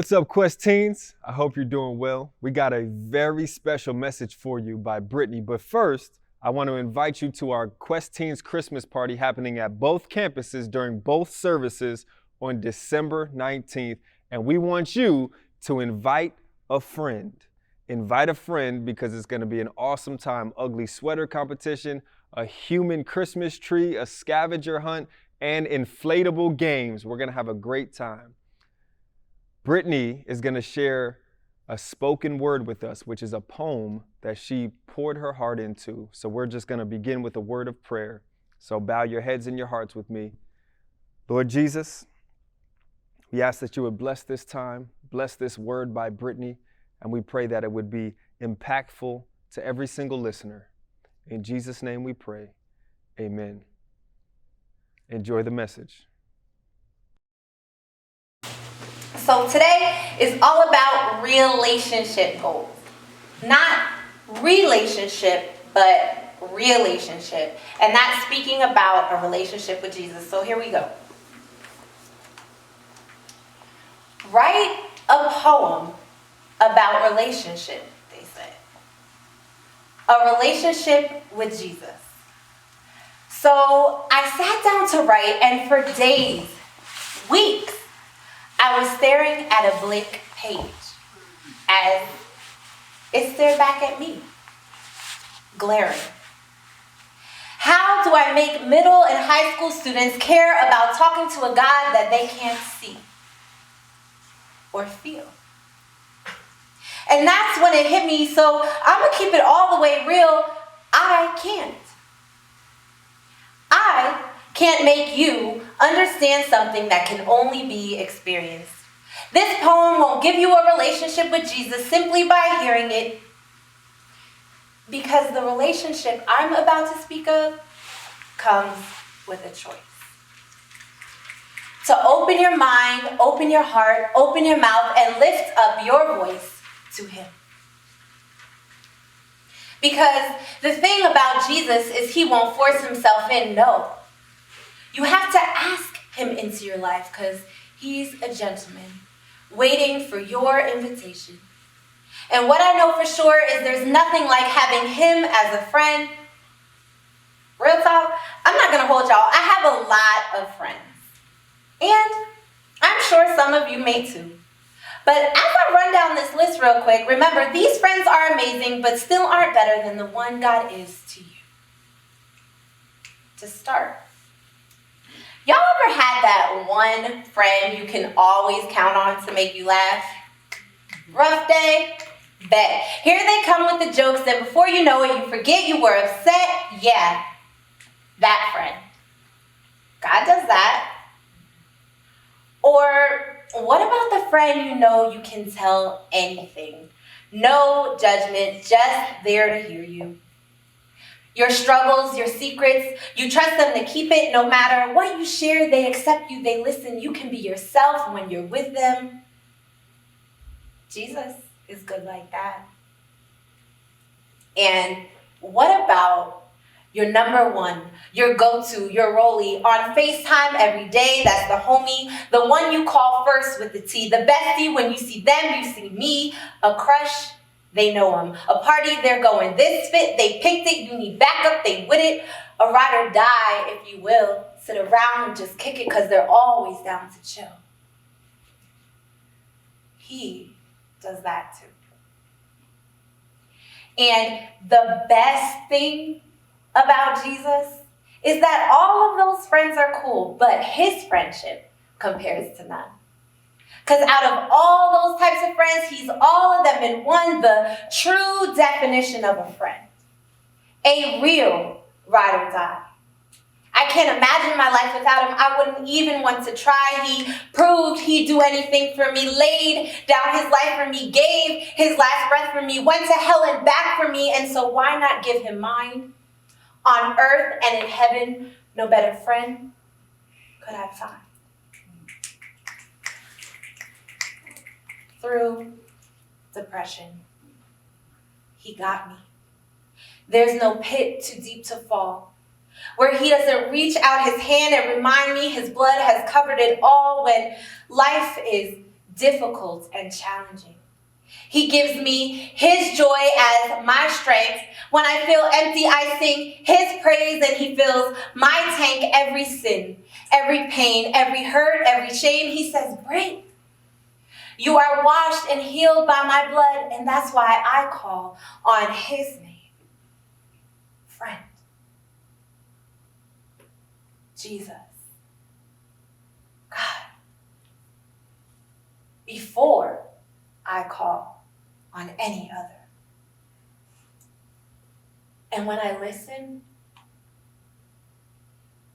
What's up, Quest Teens? I hope you're doing well. We got a very special message for you by Brittany. But first, I want to invite you to our Quest Teens Christmas party happening at both campuses during both services on December 19th. And we want you to invite a friend. Invite a friend because it's going to be an awesome time. Ugly sweater competition, a human Christmas tree, a scavenger hunt, and inflatable games. We're going to have a great time. Brittany is going to share a spoken word with us, which is a poem that she poured her heart into. So we're just going to begin with a word of prayer. So bow your heads and your hearts with me. Lord Jesus, we ask that you would bless this time, bless this word by Brittany, and we pray that it would be impactful to every single listener. In Jesus' name we pray. Amen. Enjoy the message. So today is all about relationship goals. Not relationship, but REALationship. And that's speaking about a relationship with Jesus. So here we go. Write a poem about relationship, they say. A relationship with Jesus. So I sat down to write, and for days, weeks, I was staring at a blank page as it stared back at me, glaring. How do I make middle and high school students care about talking to a God that they can't see or feel? And that's when it hit me, so I'm going to keep it all the way real. I can't make you understand something that can only be experienced. This poem won't give you a relationship with Jesus simply by hearing it, because the relationship I'm about to speak of comes with a choice. To open your mind, open your heart, open your mouth, and lift up your voice to him. Because the thing about Jesus is he won't force himself in, no. You have to ask him into your life because he's a gentleman waiting for your invitation. And what I know for sure is there's nothing like having him as a friend. Real talk, I'm not going to hold y'all. I have a lot of friends. And I'm sure some of you may too. But as I run down this list real quick, remember, these friends are amazing, but still aren't better than the one God is to you. To start, y'all ever had that one friend you can always count on to make you laugh? Rough day? Bet. Here they come with the jokes that before you know it, you forget you were upset. Yeah, that friend. God does that. Or what about the friend you know you can tell anything? No judgment, just there to hear you. Your struggles, your secrets, you trust them to keep it no matter what you share. They accept you, they listen. You can be yourself when you're with them. Jesus is good like that. And what about your number one, your go-to, your rollie on FaceTime every day? That's the homie, the one you call first with the T. The bestie, when you see them, you see me. A crush, they know them. A party, they're going. This fit, they picked it. You need backup, they with it. A ride or die, if you will. Sit around and just kick it because they're always down to chill. He does that too. And the best thing about Jesus is that all of those friends are cool, but his friendship compares to none. Because out of all those types of friends, he's all of them in one, the true definition of a friend. A real ride or die. I can't imagine my life without him. I wouldn't even want to try. He proved he'd do anything for me, laid down his life for me, gave his last breath for me, went to hell and back for me, and so why not give him mine? On earth and in heaven, no better friend could I find. Through depression, he got me. There's no pit too deep to fall, where he doesn't reach out his hand and remind me his blood has covered it all when life is difficult and challenging. He gives me his joy as my strength. When I feel empty, I sing his praise, and he fills my tank every sin, every pain, every hurt, every shame. He says, "Britt, you are washed and healed by my blood," and that's why I call on his name. Friend. Jesus. God. Before I call on any other. And when I listen,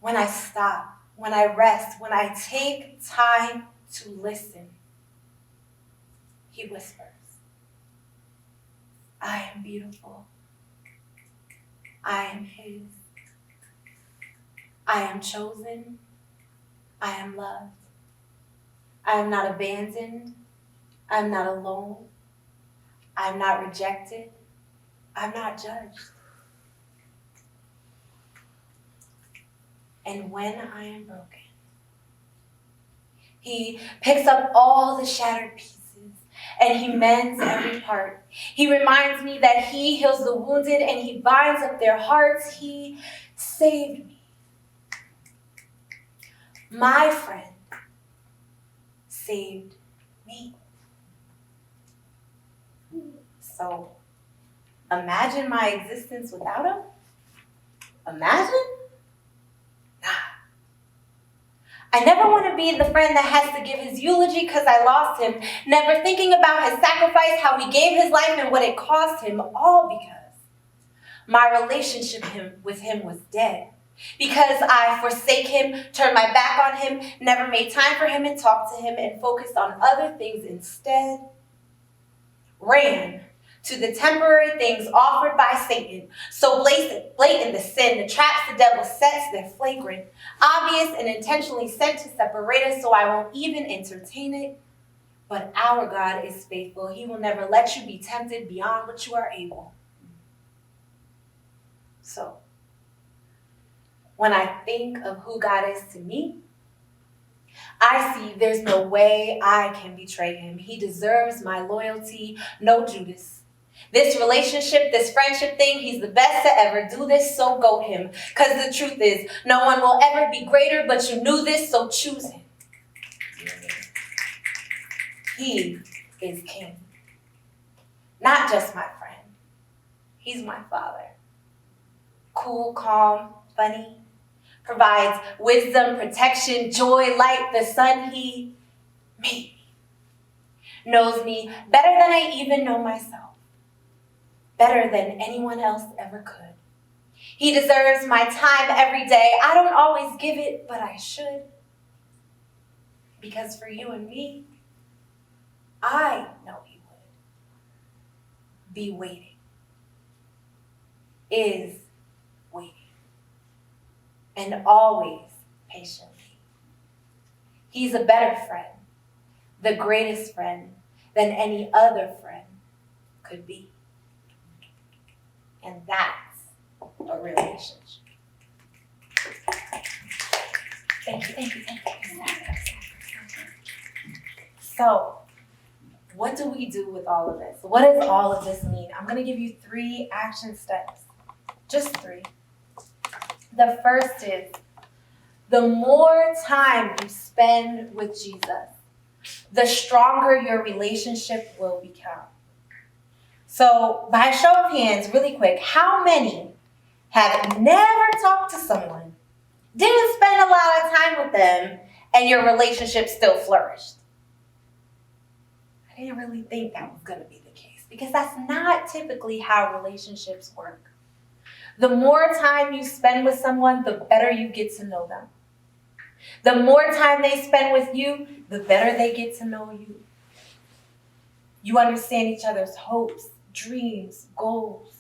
when I stop, when I rest, when I take time to listen, he whispers, "I am beautiful. I am his. I am chosen. I am loved. I am not abandoned. I am not alone. I am not rejected. I'm not judged. And when I am broken, he picks up all the shattered pieces and he mends every part. He reminds me that he heals the wounded and he binds up their hearts. He saved me. My friend saved me. So imagine my existence without him? Imagine? Nah. I never want to be the friend that has to give his eulogy because I lost him, never thinking about his sacrifice, how he gave his life and what it cost him, all because my relationship with him was dead. Because I forsake him, turned my back on him, never made time for him and talked to him, and focused on other things instead. Ran to the temporary things offered by Satan. So blatant the sin, the traps the devil sets, they're flagrant, obvious, and intentionally sent to separate us, so I won't even entertain it. But our God is faithful. He will never let you be tempted beyond what you are able. So, when I think of who God is to me, I see there's no way I can betray him. He deserves my loyalty, no Judas. This relationship, this friendship thing, he's the best to ever do this, so go him. Because the truth is, no one will ever be greater, but you knew this, so choose him. He is king. Not just my friend. He's my father. Cool, calm, funny. Provides wisdom, protection, joy, light, the sun. He made me. Knows me better than I even know myself. Better than anyone else ever could. He deserves my time every day. I don't always give it, but I should. Because for you and me, I know he would be waiting. Is waiting. And always patiently. He's a better friend, the greatest friend than any other friend could be. And that's a relationship. Thank you. So, what do we do with all of this? What does all of this mean? I'm going to give you 3 action steps. Just 3. The first is, the more time you spend with Jesus, the stronger your relationship will become. So, by a show of hands, really quick, how many have never talked to someone, didn't spend a lot of time with them, and your relationship still flourished? I didn't really think that was going to be the case, because that's not typically how relationships work. The more time you spend with someone, the better you get to know them. The more time they spend with you, the better they get to know you. You understand each other's hopes, dreams, goals.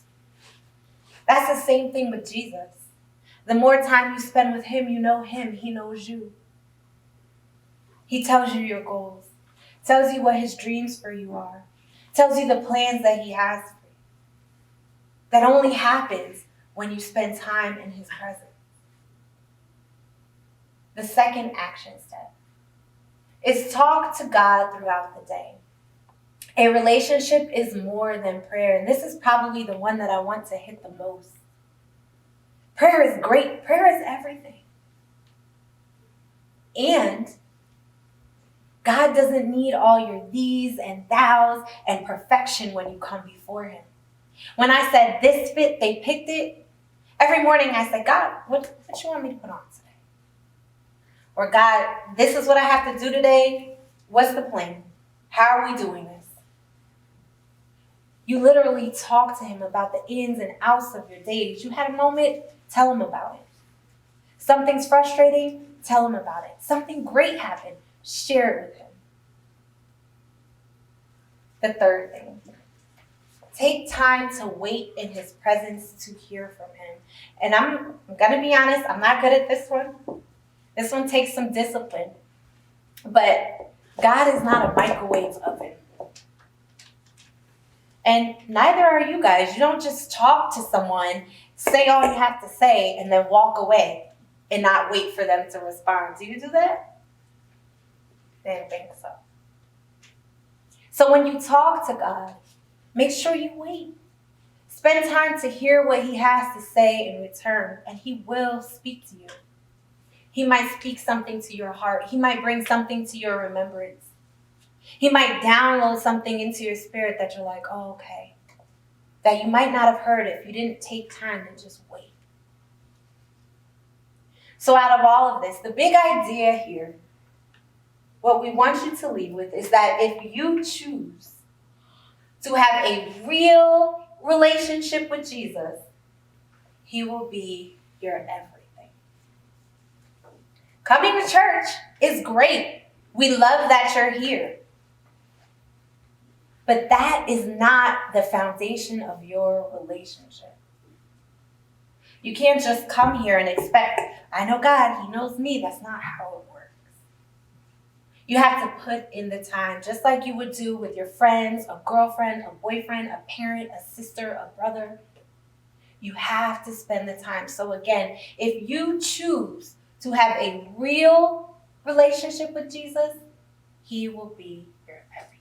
That's the same thing with Jesus. The more time you spend with him, you know him, he knows you. He tells you your goals, tells you what his dreams for you are, tells you the plans that he has for you. That only happens when you spend time in his presence. The second action step is talk to God throughout the day. A relationship is more than prayer. And this is probably the one that I want to hit the most. Prayer is great. Prayer is everything. And God doesn't need all your these and thous and perfection when you come before him. When I said this fit, they picked it. Every morning I said, God, what you want me to put on today? Or God, this is what I have to do today. What's the plan? How are we doing this? You literally talk to him about the ins and outs of your days. You had a moment, tell him about it. Something's frustrating, tell him about it. Something great happened, share it with him. The third thing, take time to wait in his presence to hear from him. And I'm going to be honest, I'm not good at this one. This one takes some discipline. But God is not a microwave oven. And neither are you guys. You don't just talk to someone, say all you have to say, and then walk away and not wait for them to respond. Do you do that? I didn't think so. So when you talk to God, make sure you wait. Spend time to hear what he has to say in return, and he will speak to you. He might speak something to your heart. He might bring something to your remembrance. He might download something into your spirit that you're like, oh, okay. That you might not have heard if you didn't take time to just wait. So out of all of this, the big idea here, what we want you to leave with is that if you choose to have a real relationship with Jesus, he will be your everything. Coming to church is great. We love that you're here. But that is not the foundation of your relationship. You can't just come here and expect, I know God, he knows me. That's not how it works. You have to put in the time, just like you would do with your friends, a girlfriend, a boyfriend, a parent, a sister, a brother. You have to spend the time. So again, if you choose to have a real relationship with Jesus, he will be your everything.